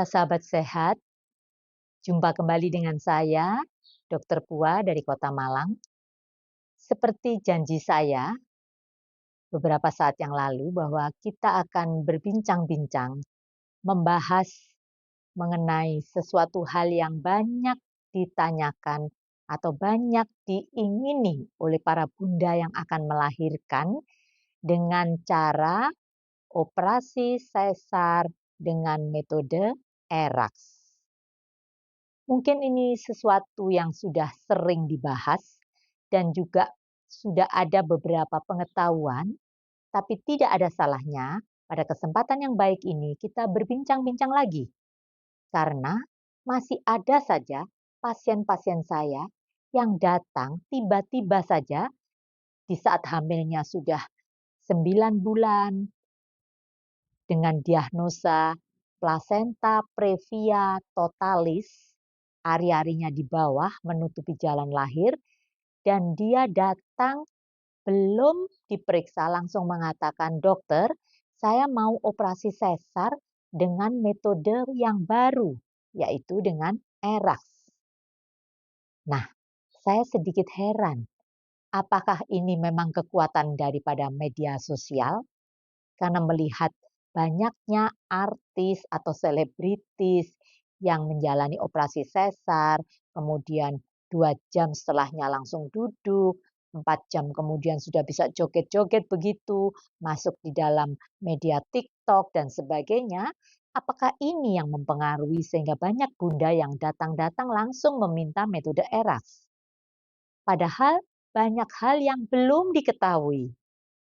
sahabat sehat, jumpa kembali dengan saya, Dokter Pua dari Kota Malang. Seperti janji saya beberapa saat yang lalu bahwa kita akan berbincang-bincang, membahas mengenai sesuatu hal yang banyak ditanyakan atau banyak diingini oleh para bunda yang akan melahirkan dengan cara operasi sesar dengan metode ERAS. Mungkin ini sesuatu yang sudah sering dibahas dan juga sudah ada beberapa pengetahuan, tapi tidak ada salahnya pada kesempatan yang baik ini kita berbincang-bincang lagi. Karena masih ada saja pasien-pasien saya yang datang tiba-tiba saja di saat hamilnya sudah 9 bulan dengan diagnosa plasenta previa totalis, ari-arinya di bawah menutupi jalan lahir, dan dia datang belum diperiksa langsung mengatakan, "Dokter, saya mau operasi sesar dengan metode yang baru, yaitu dengan ERAS." Nah, saya sedikit heran, apakah ini memang kekuatan daripada media sosial? Karena melihat banyaknya artis atau selebritis yang menjalani operasi sesar, kemudian 2 jam setelahnya langsung duduk, 4 jam kemudian sudah bisa joget-joget begitu, masuk di dalam media TikTok dan sebagainya. Apakah ini yang mempengaruhi sehingga banyak bunda yang datang-datang langsung meminta metode ERAS? Padahal banyak hal yang belum diketahui.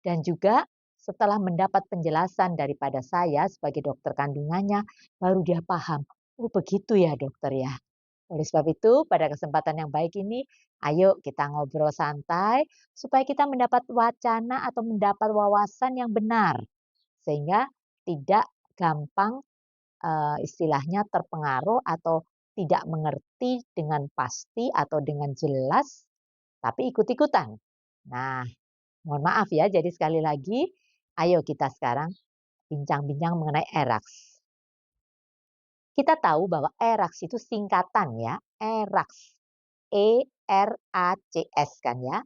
Dan juga setelah mendapat penjelasan daripada saya sebagai dokter kandungannya, baru dia paham, oh begitu ya dokter ya. Oleh sebab itu, pada kesempatan yang baik ini, ayo kita ngobrol santai supaya kita mendapat wacana atau mendapat wawasan yang benar. Sehingga tidak gampang istilahnya terpengaruh atau tidak mengerti dengan pasti atau dengan jelas, tapi ikut-ikutan. Nah, mohon maaf ya, jadi sekali lagi, ayo kita sekarang bincang-bincang mengenai ERAS. Kita tahu bahwa ERAS itu singkatan ya, ERAS. ERACS kan ya.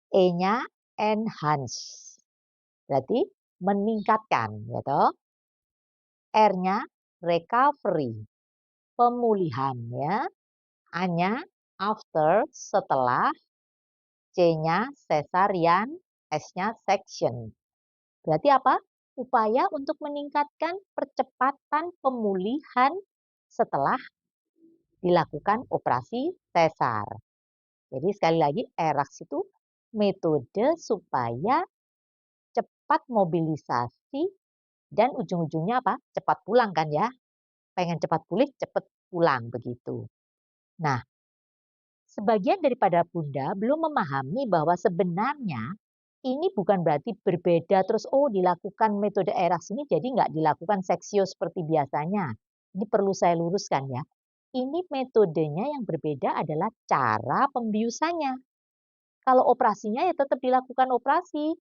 E-nya enhance. Berarti meningkatkan ya toh. R-nya recovery, pemulihan ya. A-nya after, setelah. C-nya cesarean, S-nya section. Berarti apa? Upaya untuk meningkatkan percepatan pemulihan setelah dilakukan operasi sesar. Jadi sekali lagi ERAS itu metode supaya cepat mobilisasi dan ujung-ujungnya apa? Cepat pulang kan ya. Pengen cepat pulih, cepat pulang begitu. Nah, sebagian daripada bunda belum memahami bahwa sebenarnya ini bukan berarti berbeda terus dilakukan metode ERAS ini jadi nggak dilakukan seksio seperti biasanya. Ini perlu saya luruskan ya. Ini metodenya yang berbeda adalah cara pembiusannya. Kalau operasinya ya tetap dilakukan operasi.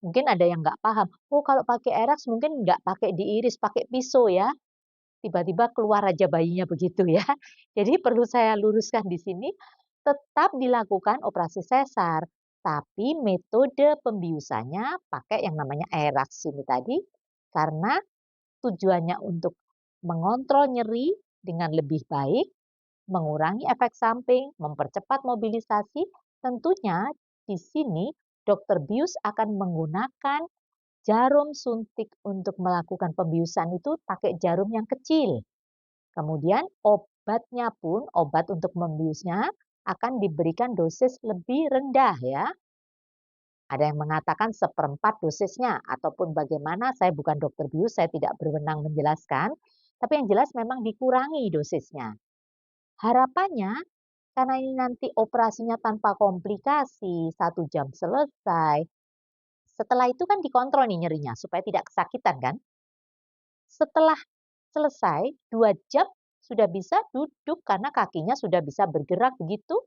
Mungkin ada yang nggak paham. Oh kalau pakai ERAS mungkin nggak pakai diiris, pakai pisau ya. Tiba-tiba keluar aja bayinya begitu ya. Jadi perlu saya luruskan di sini, tetap dilakukan operasi sesar. Tapi metode pembiusannya pakai yang namanya ERAS ini tadi, karena tujuannya untuk mengontrol nyeri dengan lebih baik, mengurangi efek samping, mempercepat mobilisasi. Tentunya di sini dokter bius akan menggunakan jarum suntik untuk melakukan pembiusan itu pakai jarum yang kecil. Kemudian obatnya pun, obat untuk membiusnya akan diberikan dosis lebih rendah ya. Ada yang mengatakan 1/4 dosisnya ataupun bagaimana, saya bukan dokter bius, saya tidak berwenang menjelaskan. Tapi yang jelas memang dikurangi dosisnya. Harapannya karena ini nanti operasinya tanpa komplikasi, 1 jam selesai. Setelah itu kan dikontrol nih nyerinya supaya tidak kesakitan kan. Setelah selesai 2 jam sudah bisa duduk karena kakinya sudah bisa bergerak begitu.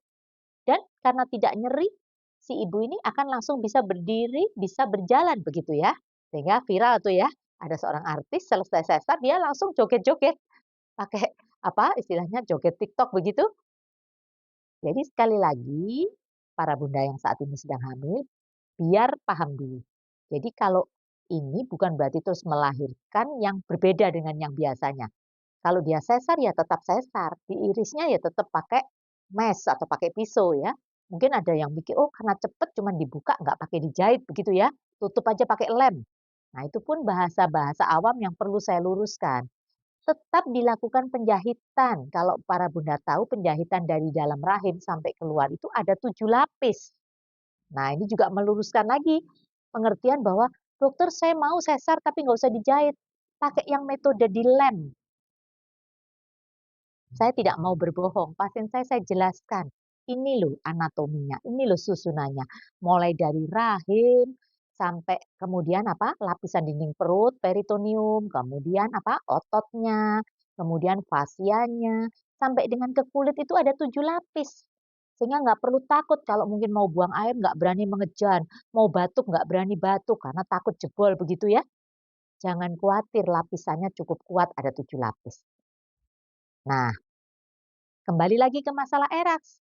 Dan karena tidak nyeri, si ibu ini akan langsung bisa berdiri, bisa berjalan begitu ya. Sehingga viral tuh ya. Ada seorang artis selesai sesar dia langsung joget-joget, pakai apa, istilahnya joget TikTok begitu. Jadi sekali lagi, para bunda yang saat ini sedang hamil, biar paham dulu. Jadi kalau ini bukan berarti terus melahirkan yang berbeda dengan yang biasanya. Kalau dia sesar ya tetap sesar, diirisnya ya tetap pakai mesh atau pakai pisau ya. Mungkin ada yang mikir, oh karena cepet cuman dibuka nggak pakai dijahit begitu ya, tutup aja pakai lem. Nah itu pun bahasa-bahasa awam yang perlu saya luruskan. Tetap dilakukan penjahitan. Kalau para bunda tahu penjahitan dari dalam rahim sampai keluar itu ada 7 lapis. Nah ini juga meluruskan lagi pengertian bahwa dokter saya mau sesar tapi nggak usah dijahit. Pakai yang metode di lem. Saya tidak mau berbohong, pasien saya jelaskan, ini loh anatominya, ini loh susunannya. Mulai dari rahim, sampai kemudian apa, lapisan dinding perut, peritoneum, kemudian apa, ototnya, kemudian fasianya, sampai dengan ke kulit itu ada 7 lapis. Sehingga nggak perlu takut kalau mungkin mau buang air nggak berani mengejan, mau batuk nggak berani batuk karena takut jebol begitu ya. Jangan khawatir lapisannya cukup kuat ada 7 lapis. Nah, kembali lagi ke masalah eraks,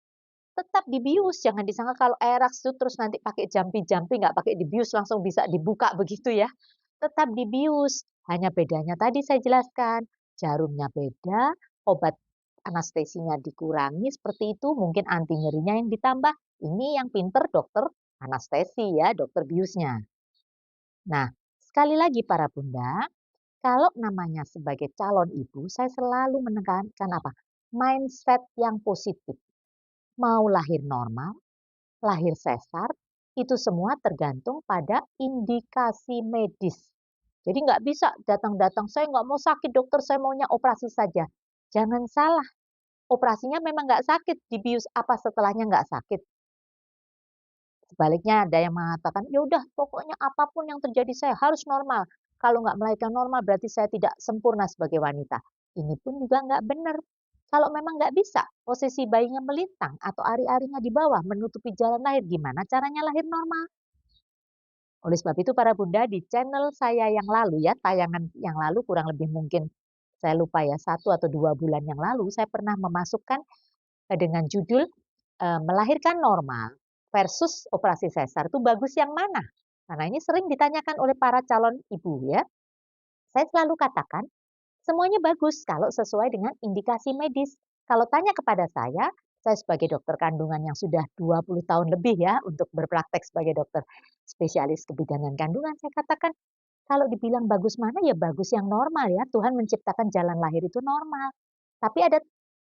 tetap dibius, jangan disangka kalau eraks itu terus nanti pakai jampi-jampi, nggak pakai dibius langsung bisa dibuka begitu ya. Tetap dibius, hanya bedanya tadi saya jelaskan, jarumnya beda, obat anestesinya dikurangi seperti itu, mungkin anti nyerinya yang ditambah. Ini yang pinter dokter anestesi ya, dokter biusnya. Nah, sekali lagi para bunda, kalau namanya sebagai calon ibu, saya selalu menekankan apa? Mindset yang positif. Mau lahir normal, lahir sesar, itu semua tergantung pada indikasi medis. Jadi nggak bisa datang-datang, saya nggak mau sakit dokter, saya maunya operasi saja. Jangan salah, operasinya memang nggak sakit, dibius apa setelahnya nggak sakit. Sebaliknya ada yang mengatakan, ya udah pokoknya apapun yang terjadi saya harus normal. Kalau nggak melahirkan normal berarti saya tidak sempurna sebagai wanita. Ini pun juga nggak benar. Kalau memang nggak bisa, posisi bayinya melintang atau ari-arinya di bawah menutupi jalan lahir, gimana caranya lahir normal? Oleh sebab itu para bunda di channel saya yang lalu ya, tayangan yang lalu kurang lebih mungkin saya lupa ya 1 atau 2 bulan yang lalu saya pernah memasukkan dengan judul melahirkan normal versus operasi sesar itu bagus yang mana? Karena ini sering ditanyakan oleh para calon ibu ya. Saya selalu katakan semuanya bagus kalau sesuai dengan indikasi medis. Kalau tanya kepada saya sebagai dokter kandungan yang sudah 20 tahun lebih ya untuk berpraktek sebagai dokter spesialis kebidanan kandungan, saya katakan kalau dibilang bagus mana ya bagus yang normal ya. Tuhan menciptakan jalan lahir itu normal. Tapi ada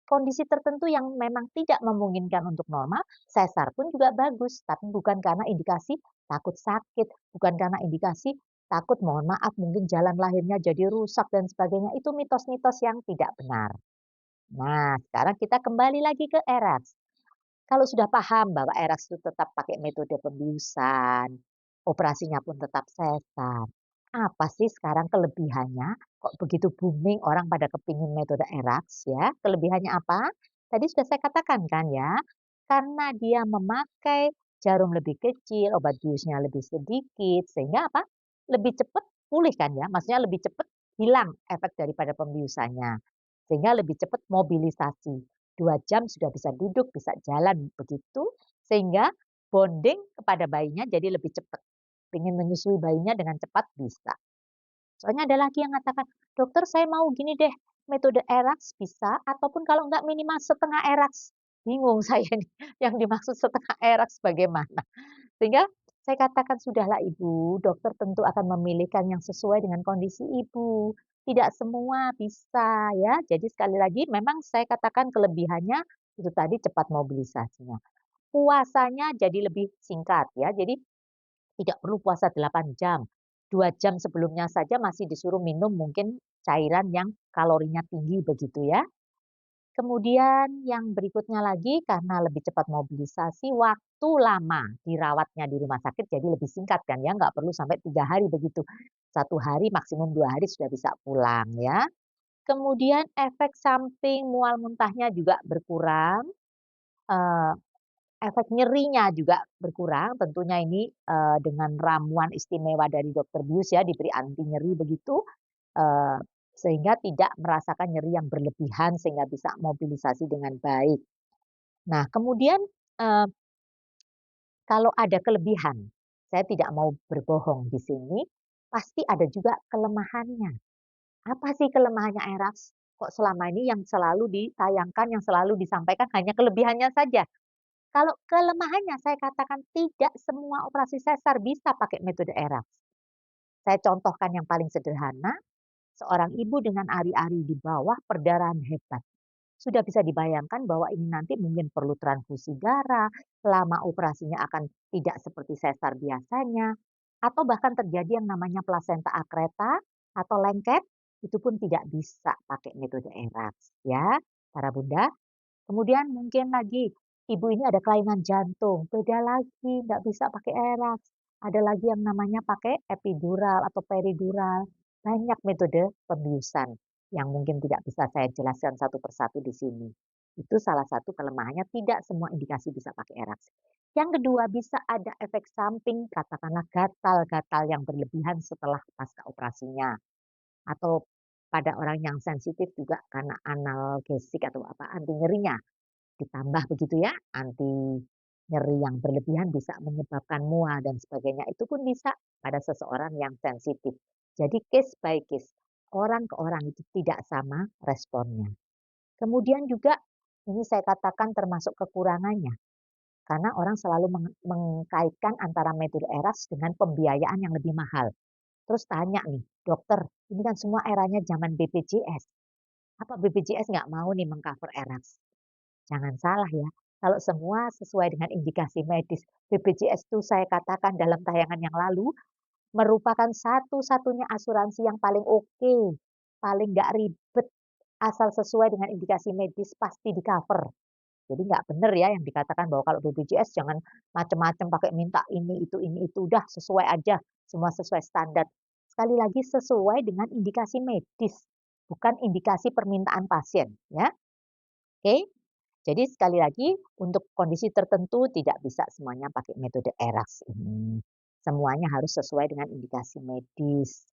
kondisi tertentu yang memang tidak memungkinkan untuk normal, sesar pun juga bagus, tapi bukan karena indikasi takut sakit, bukan karena indikasi takut mohon maaf mungkin jalan lahirnya jadi rusak dan sebagainya. Itu mitos-mitos yang tidak benar. Nah, sekarang kita kembali lagi ke eraks. Kalau sudah paham bahwa eraks itu tetap pakai metode pembiusan, operasinya pun tetap sesar. Apa sih sekarang kelebihannya? Kok begitu booming orang pada kepingin metode eraks ya? Kelebihannya apa? Tadi sudah saya katakan kan ya, karena dia memakai jarum lebih kecil, obat biusnya lebih sedikit, sehingga apa? Lebih cepat pulih kan ya, maksudnya lebih cepat hilang efek daripada pembiusannya. Sehingga lebih cepat mobilisasi. 2 jam sudah bisa duduk, bisa jalan begitu, sehingga bonding kepada bayinya jadi lebih cepat. Pengen menyusui bayinya dengan cepat bisa. Soalnya ada lagi yang mengatakan, dokter saya mau gini deh, metode eraks bisa, ataupun kalau enggak minimal setengah eraks. Bingung saya nih, yang dimaksud setengah eraks bagaimana? Sehingga saya katakan, "Sudahlah Ibu, dokter tentu akan memilihkan yang sesuai dengan kondisi Ibu. Tidak semua bisa ya." Jadi sekali lagi memang saya katakan kelebihannya itu tadi cepat mobilisasinya. Puasanya jadi lebih singkat ya, jadi tidak perlu puasa 8 jam. 2 jam sebelumnya saja masih disuruh minum mungkin cairan yang kalorinya tinggi begitu ya. Kemudian yang berikutnya lagi karena lebih cepat mobilisasi, waktu lama dirawatnya di rumah sakit jadi lebih singkat kan ya, nggak perlu sampai 3 hari begitu. 1 hari maksimum 2 hari sudah bisa pulang ya. Kemudian efek samping mual muntahnya juga berkurang, efek nyerinya juga berkurang, tentunya ini, dengan ramuan istimewa dari dokter bius ya, diberi anti nyeri begitu, eee, sehingga tidak merasakan nyeri yang berlebihan sehingga bisa mobilisasi dengan baik. Nah kemudian, eee, kalau ada kelebihan, saya tidak mau berbohong di sini, pasti ada juga kelemahannya. Apa sih kelemahannya Erax? Kok selama ini yang selalu ditayangkan, yang selalu disampaikan hanya kelebihannya saja? Kalau kelemahannya saya katakan tidak semua operasi sesar bisa pakai metode ERAS. Saya contohkan yang paling sederhana, seorang ibu dengan ari-ari di bawah perdarahan hebat. Sudah bisa dibayangkan bahwa ini nanti mungkin perlu transfusi darah, lama operasinya akan tidak seperti sesar biasanya, atau bahkan terjadi yang namanya plasenta akreta atau lengket, itu pun tidak bisa pakai metode ERAS ya, para bunda. Kemudian mungkin lagi, ibu ini ada kelainan jantung, beda lagi, nggak bisa pakai ERAS. Ada lagi yang namanya pakai epidural atau peridural. Banyak metode pembiusan yang mungkin tidak bisa saya jelaskan satu persatu di sini. Itu salah satu kelemahannya, tidak semua indikasi bisa pakai ERAS. Yang kedua, bisa ada efek samping, katakanlah gatal-gatal yang berlebihan setelah pasca operasinya. Atau pada orang yang sensitif juga karena analgesik atau apa, anti nyerinya ditambah begitu ya, anti nyeri yang berlebihan bisa menyebabkan mual dan sebagainya, itu pun bisa pada seseorang yang sensitif. Jadi case by case, orang ke orang itu tidak sama responnya. Kemudian juga ini saya katakan termasuk kekurangannya, karena orang selalu mengkaitkan antara metode ERAS dengan pembiayaan yang lebih mahal. Terus tanya nih, dokter, ini kan semua eranya zaman BPJS. Apa BPJS nggak mau nih mengcover ERAS? Jangan salah ya, kalau semua sesuai dengan indikasi medis, BPJS itu saya katakan dalam tayangan yang lalu, merupakan satu-satunya asuransi yang paling oke, paling nggak ribet, asal sesuai dengan indikasi medis pasti di-cover. Jadi nggak benar ya yang dikatakan bahwa kalau BPJS jangan macam-macam pakai minta ini, itu, udah sesuai aja, semua sesuai standar. Sekali lagi sesuai dengan indikasi medis, bukan indikasi permintaan pasien ya, oke? Jadi sekali lagi untuk kondisi tertentu tidak bisa semuanya pakai metode ERAS ini. Semuanya harus sesuai dengan indikasi medis.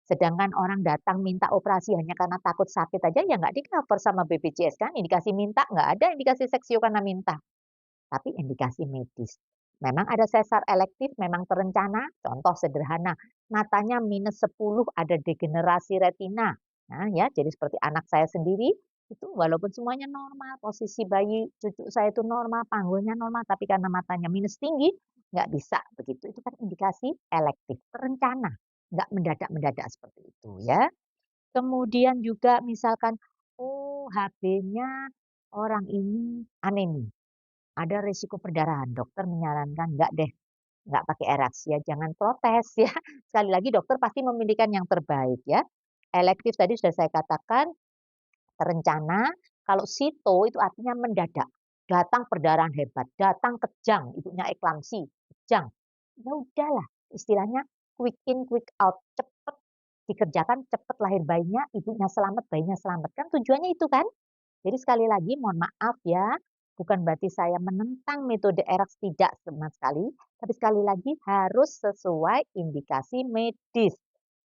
Sedangkan orang datang minta operasi hanya karena takut sakit aja ya nggak di-cover sama BPJS kan, indikasi minta nggak ada indikasi seksio karena minta, tapi indikasi medis. Memang ada sesar elektif, memang terencana, contoh sederhana, matanya -10 ada degenerasi retina. Nah ya, jadi seperti anak saya sendiri, itu walaupun semuanya normal, posisi bayi cucu saya itu normal, panggulnya normal, tapi karena matanya minus tinggi, nggak bisa begitu. Itu kan indikasi elektif, terencana, nggak mendadak-mendadak seperti itu ya. Kemudian juga misalkan, oh HB-nya orang ini anemi, ada risiko perdarahan, dokter menyarankan enggak deh, enggak pakai ERAS ya, jangan protes ya. Sekali lagi dokter pasti memilihkan yang terbaik ya. Elektif tadi sudah saya katakan, terencana, kalau sito itu artinya mendadak. Datang perdarahan hebat, datang kejang, ibunya eklamsi, kejang. Ya udahlah, istilahnya quick in, quick out, cepet dikerjakan, cepet lahir bayinya, ibunya selamat, bayinya selamat. Kan tujuannya itu kan? Jadi sekali lagi mohon maaf ya, bukan berarti saya menentang metode ERAS, tidak sama sekali, tapi sekali lagi harus sesuai indikasi medis.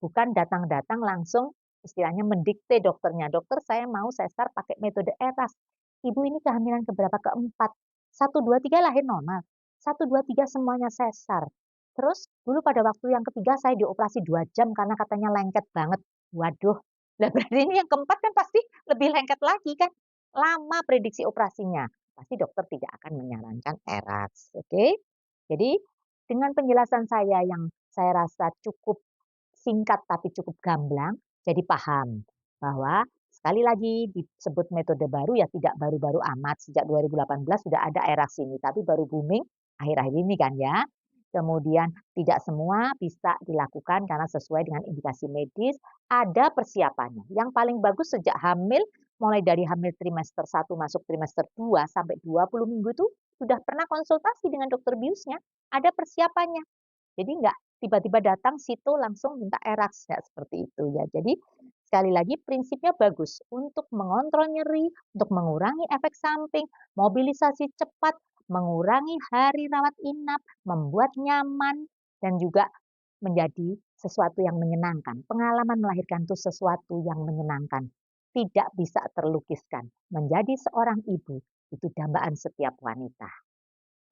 Bukan datang-datang langsung istilahnya mendikte dokternya, "Dokter saya mau sesar pakai metode ERAS." Ibu ini kehamilan keberapa? Keempat. 1, 2, 3 lahir normal. 1, 2, 3 semuanya sesar. Terus dulu pada waktu yang ketiga saya dioperasi 2 jam karena katanya lengket banget. Waduh, lah berarti ini yang keempat kan pasti lebih lengket lagi kan? Lama prediksi operasinya, pasti dokter tidak akan menyarankan ERAS, oke? Jadi dengan penjelasan saya yang saya rasa cukup singkat tapi cukup gamblang, jadi paham bahwa sekali lagi disebut metode baru ya tidak baru-baru amat, sejak 2018 sudah ada ERAS ini, tapi baru booming akhir-akhir ini kan ya. Kemudian tidak semua bisa dilakukan karena sesuai dengan indikasi medis, ada persiapannya. Yang paling bagus sejak hamil, mulai dari hamil trimester 1 masuk trimester 2 sampai 20 minggu itu sudah pernah konsultasi dengan dokter biusnya, ada persiapannya. Jadi nggak tiba-tiba datang situ langsung minta ERAS, nggak seperti itu ya. Jadi sekali lagi prinsipnya bagus untuk mengontrol nyeri, untuk mengurangi efek samping, mobilisasi cepat, mengurangi hari rawat inap, membuat nyaman, dan juga menjadi sesuatu yang menyenangkan. Pengalaman melahirkan itu sesuatu yang menyenangkan. Tidak bisa terlukiskan. Menjadi seorang ibu itu dambaan setiap wanita.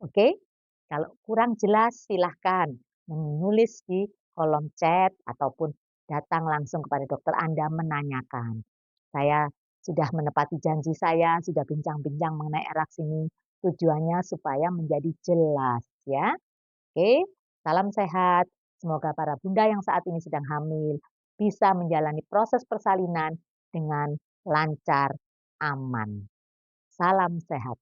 Oke? Kalau kurang jelas silahkan menulis di kolom chat ataupun datang langsung kepada dokter Anda menanyakan. Saya sudah menepati janji saya, sudah bincang-bincang mengenai RAKS ini. Tujuannya supaya menjadi jelas ya. Oke, salam sehat. Semoga para bunda yang saat ini sedang hamil bisa menjalani proses persalinan dengan lancar, aman. Salam sehat.